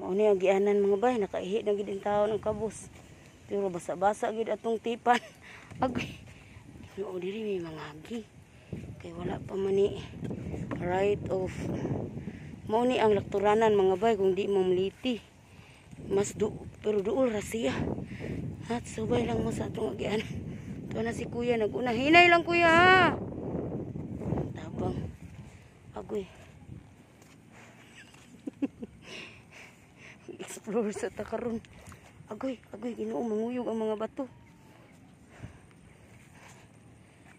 Mao ni ang gianan mga bay, nakaihi na gid ang taon ang kabus. Pero basa-basa gid atong tipan. Agoy. No diri may mga agi. Kay wala pa man ni right of. Mao ni ang lakturanan mga bay kung di mo mliti. Mas pero duol ra siya. At subay lang mo sa atong agian. Tuwa na si kuya naguna. Hinay lang kuya ha. Tabang. Agoy. Explore sa takaron. Agoy, Ginoo manguyog ang mga bato.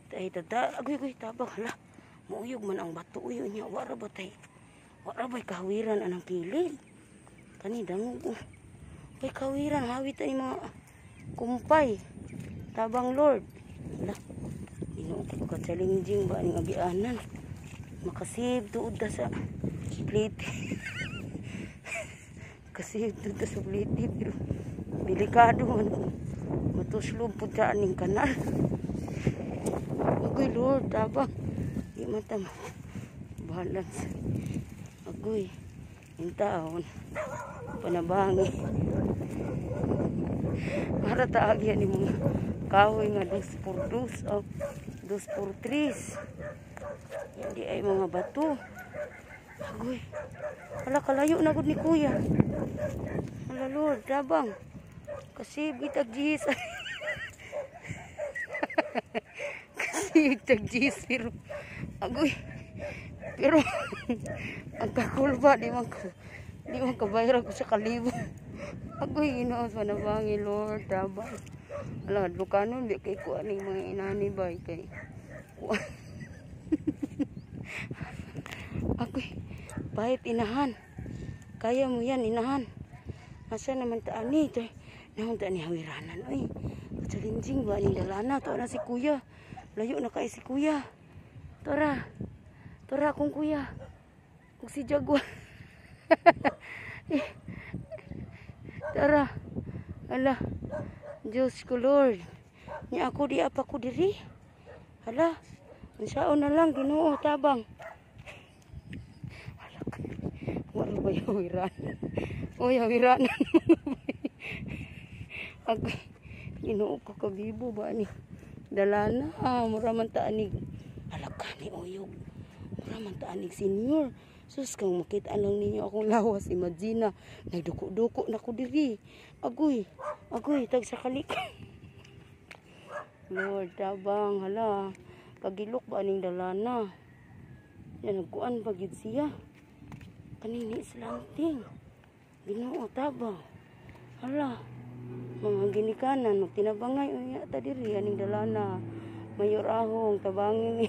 Tay tada, agoy, tabang hala. Mauyog man ang bato uyo niya. Wara ba tay? Wara ba kahawiran anang kilid? Kani dangog. Ay kahawiran hawit ay mga kumpay. Tabang Lord. Hala. Ginoo ko ka challenging ba ning agianan. Makasib tuod ta sa plate. Kasi ito sa pliti pero delikado man matuslob po dyan ng kanal. Agoy Lord, tabang di mata balance. Agoy yung taon panabangi para taagyan ni mga kahoy nga 2x2 o 2x3 hindi ay mga bato. Agoy hala kalayo na gud ni kuya. Hala Lord, tabang. Kasi bitag jis. Kasi bitag jis pero agoy. Pero ang kakulba di man kabayra ko sa kalibo. Agoy Ginoo sa nabangi Lord, tabang. Hala lukanon di kay kuan ning mga inani bay kay. Agoy pahit inahan. Kaya mo yan, inahan. Asa naman taan ni ito. Naman taan ni hawiranan. Ay, kachalinjing ba ni dalana. Ito na si kuya. Layo na kay si kuya. Tora. Tora akong kuya. Kung si Jaguar. Tora. Hala. Diyos ko Lord. Niya ako di apa ko diri. Hala. Ansaon na lang. Ginoo tabang. Wala ba yung hawiranan? O yung hawiranan. Agoy. Ginoo ko kabibo ba ni? Dalana. Muraman taanig. Alaka ni Uyog. Muraman taanig senior. Sus kang makita lang ninyo akong lawas. Imagine na. Nagduko-duko na ko diri. Agoy. Tag sa kalik. Lord, tabang. Hala. Kagilok ba ning dalana? Yan, nagkuan pagid siya. Kanini slanting. Ginoo tabang. Hala. Mga ginikanan magtinabangay unya ta diri aning dalana. Mayor ahong tabangin.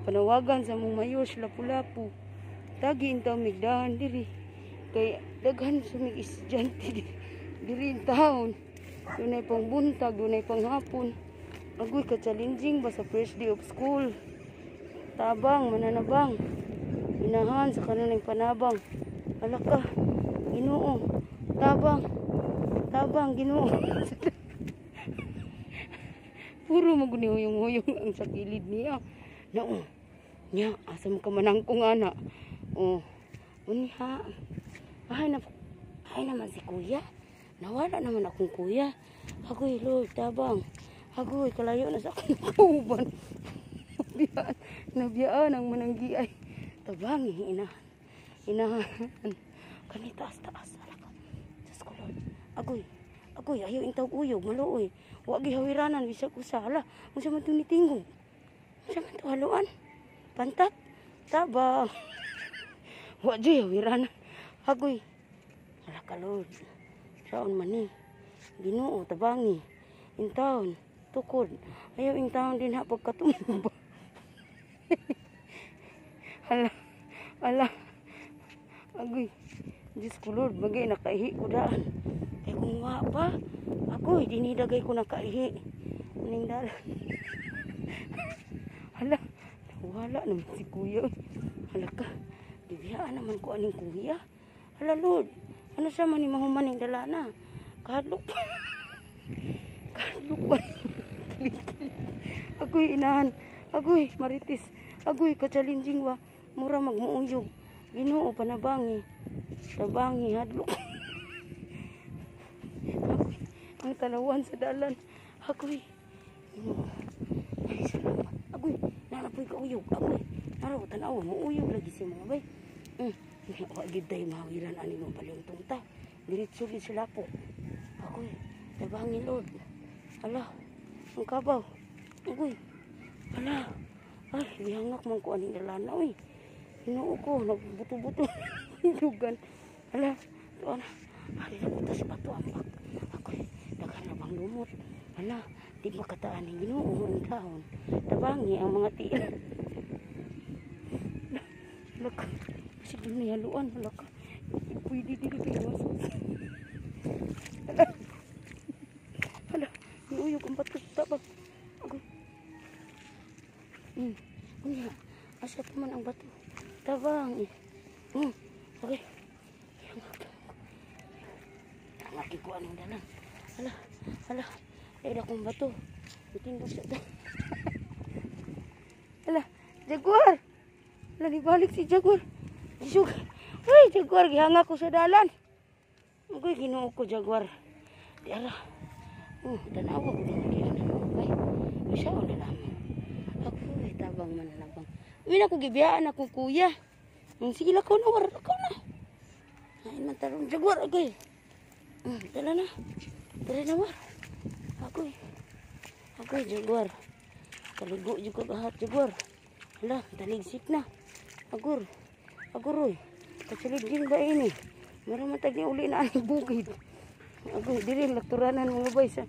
Panawagan sa mong mayor sila Lapu-Lapu. Tagi intaw migdahan diri. Kay daghan sa mig estudyante diri in town. Dunay pang buntag, dunay pang hapon. Agoy ka challenging ba sa first day of school. Tabang mananabang. Inahan sa kanilang panabang. Alaka, Ginoo. Tabang, Ginoo. Puro maguni-huyong-huyong ang sa kilid niya. Nao, niya, asa mo ka manangkong ana. Oh, uniha. Ay naman si kuya. Nawala naman akong kuya. Agoy, Lord, tabang. Agoy, kalayo na sa akong kauban. Nabiyaan ang mananggiay. Tabang, inahan. Kani taas. Alaka. Diyos ko Lord. Agoy, ayaw intawag uyog, maluoy. Huwag gihawiranan, bisag usala. Kung sa man itong nitingog. Kung sa man ito haluan. Pantat. Tabang. Huwag di hawiranan. Agoy. Alaka Lord. Saon man ni. Ginoo, tabangi. Intawon. Tukod. Ayaw intawon din ha pagkatumba. Ala. Agoy. Diyos ko Lord, bagay nakaihi ko daan. Kaya kung nga pa, agoy, dinidagay ko nakaihi. Aning dalan. Hala, wala naman si kuya. Hala ka, bibiyaan naman ko aning kuya. Hala Lord, ano sa man ni mahumaning dalana? Kadlok pa. Agoy, inahan. Agoy, maritis. Agoy, ka-challenging wa. Mura magmuuyog. Ginoo panabangi. Tabangi hadlok. Ang tanawan sa dalan. Agoy. Ay, salamat. Agoy, nanapoy ka uyog. Agoy, naraw, tanawa mo uyog lagi si mga bay. Wagid tayo mahawiran ani mo baliuntong ta. Diretso gid sila po. Agoy, tabangin Lord. Ala, ang kabaw. Agoy, ala. Ay, bihangak man ko aning dalana. Uy, hinoo ko, nagbuto-buto. Hinugan. Ala, ito na. Hari na butas pa ito ang bak. Agoy, daghan na bang lumot. Ala, di makataan ng Ginoo ang dahon. Tabangi ang mga tiil. Laka, kasi doon na yaluan. Laka, pwede dito masuk. Ala, niuyog ang bato. Tabang. Agoy. Unya, asa teman ang bato. Tabang. Okay. Ang aking kuha ng dalang. Ala, ala. Ay, akong bato. Itindog siya. Ala, Jaguar. Ala, nibalik si Jaguar. Isug. Uy, Jaguar, gihanga ko sa dalan. Agoy, Ginoo ko, Jaguar. Di ala. Tanawa ko din. Di ala. Okay. Isa o na lamang. Agoy, tabang man na labang. Uy, na ko gibiyaan akong kuya. Sige lang ko na, war ko na. Ay, mantarong Jaguar, agoy. Dala na. Dala na, war. Agoy. Agoy, Jaguar. Kaligo juga lahat, Jaguar. Hala, taligsik na. Agur. Aguroy. Kasulidin ba ini? Meron matag niya uli na ang bukid. Agoy, diri laturanan mga bay sa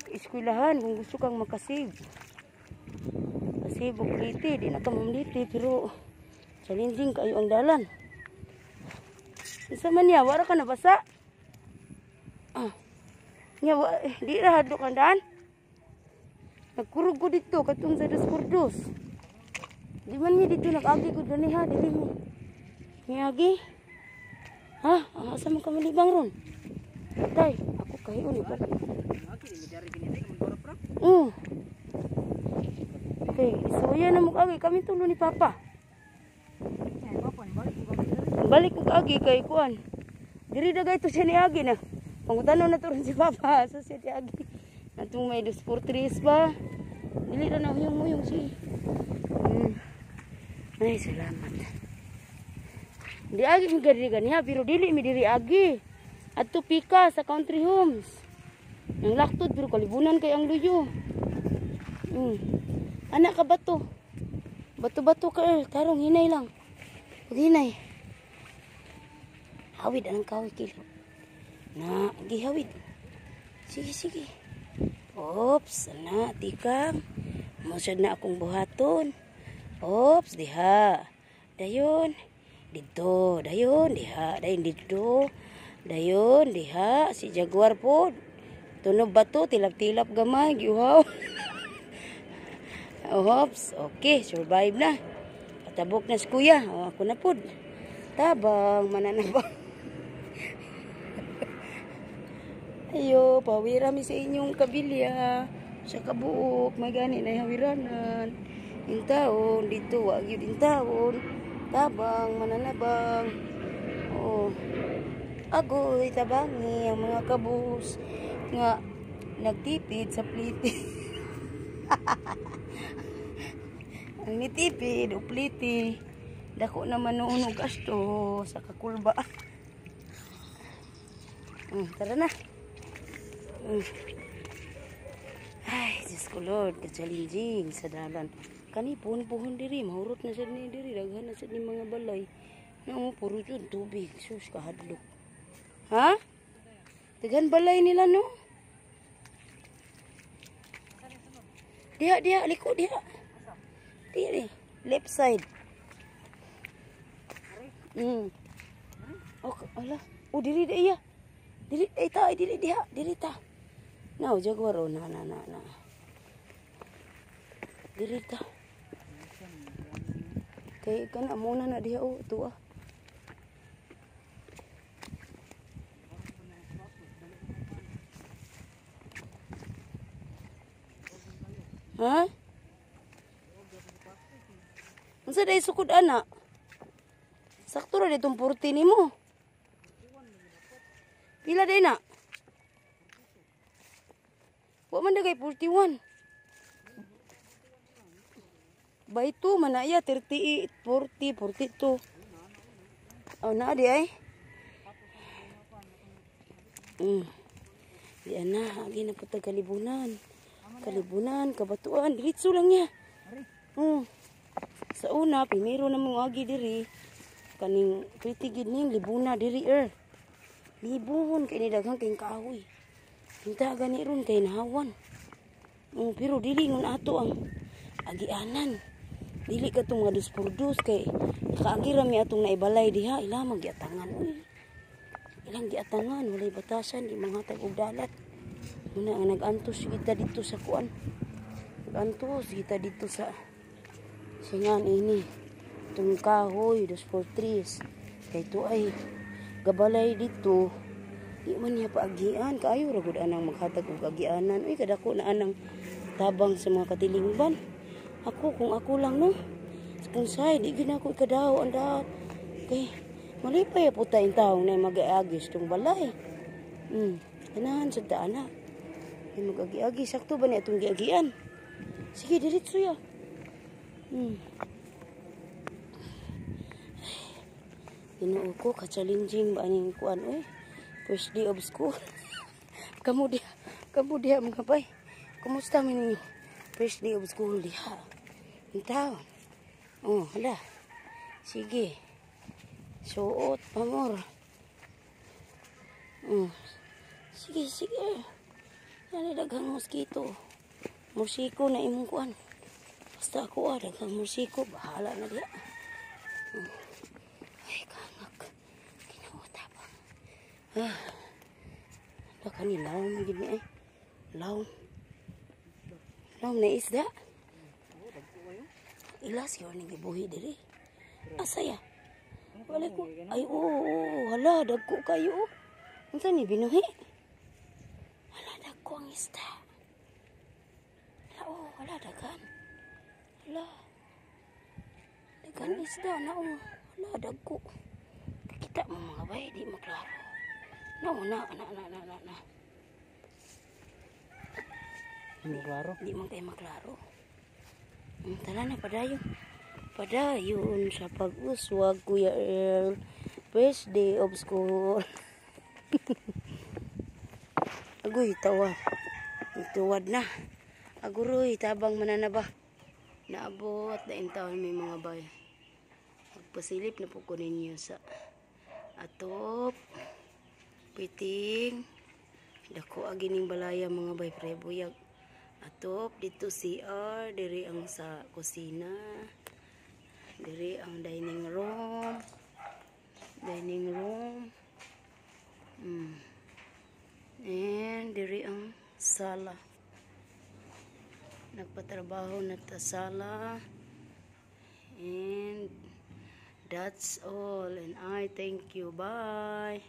eskwelahan kung gusto kang makasave. Kasi bukliti, di na ka mamliti, pero challenging kayo ang dalan. Isa man niya, wala ka nabasa? Nya, di ra hadlok ang daan. Nagkurog ko dito, katong sa Kurdos. Di man niya dito, nag-agi ko dyan ha, dili mo. Ngagi? Ha? Asa man ka malibang ron? Tay, ako kayo ni pala. Okay, so yan na mag-agi, kami tulo ni Papa. Balik ko agi kay kuan. Diri dagay to siya ni agi na. Pangutano na to rin si Papa. So siya di agi. Natong may 2-4-3 pa. Dili na huyong-huyong si. Ay, salamat. Di agi mi gadi ganiha pero dili mi diri agi. Adto pika sa country homes. Ang laktod pero kalibunan kay ang luyo. Anak ka bato. Bato-bato ka tarong hinay lang. Hinay. Hawid anong kaway kilo. Na, gihawid. Sige, sige. Ops, na, tikang. Masad na akong buhaton. Ops, diha. Dayon. Dito. Dayon, diha. Dayon, dito. Dayon, diha. Si Jaguar po. Tunog ba to? Tilap-tilap gamay. Giuhaw. Ops, okay. Survive na. Patabok na si kuya. O, ako na po. Tabang, mananabang. Ayo, pawira mi sa inyong kabilya. Sa kabuok, magani na hawiranan. Yung taon, dito, wag yun yung taon. Tabang, mananabang. Oh. Agoy, tabangi, ang mga kabus. Nga, nagtipid sa pliti. Ang nitipid, o pliti. Dako naman noon gasto sa kakulba. Tara na. Ay, Diyos ko Lord, ka-challenging sa dalan. Kani puhon-puhon diri, mahurot na sa ni diri, daghan na sa ni mga balay. No, puro yun, tubig, sus, kahadlok. Ha? Daghan balay nila, no? Diha, diha, liko, diha. Diha, left side. Okay, ala. Oh, diri iya. Diri ta, diri diha, diri ta. Now, Jaguar na. Diri ta. Kay kana muna na diha o tuwa. Ha? Unsa day sukod ana? Sakto Sakto ra ditong 40 nimo. Pila day na? Wa man dagay 41. By 2 man na iya 38, 40, 42. Oh na di ay. Di na agi na pud kalibunan. Kalibunan, kabatuan, diretso lang niya. Sa una, primero na mong agi diri. Kaning pretty gid ning libuna diri Libon kay ni daghang kay kahoy. Pinta gani ron kay nahawan. Pero dili ngon ato ang agianan. Dili ka tong nga duspurdus kay nakaagi ra mi atong naibalay diha ila magyatangan uy. Ilang giatangan walay batasan di manghatag og dalat. Muna nga nag-antos kita dito sa kuan. Nag-antos kita dito sa singan ini. Itong kahoy, 2 4 trees. Kay ito ay gabalay dito. Di man niya paagian. Kaayo ragod anang maghatag og agianan. Uy, kadako na anang tabang sa mga katilingban. Ako, kung ako lang no. Kung say, di gina ko ikadaw. Anda, kay malipay po tayong taong na mag-aagis itong balay. Ganahan sa daan na. Ay mag-agi-agi. Sakto ba na itong giagian? Sige, diretso ya. Ginoo ko, ka-challenging ba aning kuan oy. First day of school. Kamu diha mga bay. Kumusta man ninyo? First day of school diha. Intaw. Oh, hala. Sige. Suot, pamor. Sige, sige. Yan daghang mosquito. Mursiko na imong kuan. Basta ako daghang mursiko. Bahala na diha. Ay, kangak. Kinauta pa. Ito kanilaw mo gini ay. Law. Law na isda. Ilas yun ang ibuhi diri. Asaya. Wala ko. Ay, oo. Hala, dagko kayo. Ano ni binuhi? Hala, dagko ang isda. Hala, oo. Hala, dagan. Hala. Dagan isda na, oo. Hala, dagko. Kita mo mga bay, di maklaro. No, na. Hindi maklaro? Di man kayo maklaro. Tala na, padayon. Padayon sa pag-uswag, Kuya Earl. First day of school. Agoy, tawad. Tuwad na. Aguroy, tabang mananaba. Naabot na intawon may mga bay. Magpasilip na po ko ninyo sa atop. Piting. Dako agining balaya mga bay prebuyag. Atop dito CR, diri ang sa kusina. Diri ang dining room. And diri ang sala. Nagpatrabaho na ta sala. And that's all. And I thank you. Bye.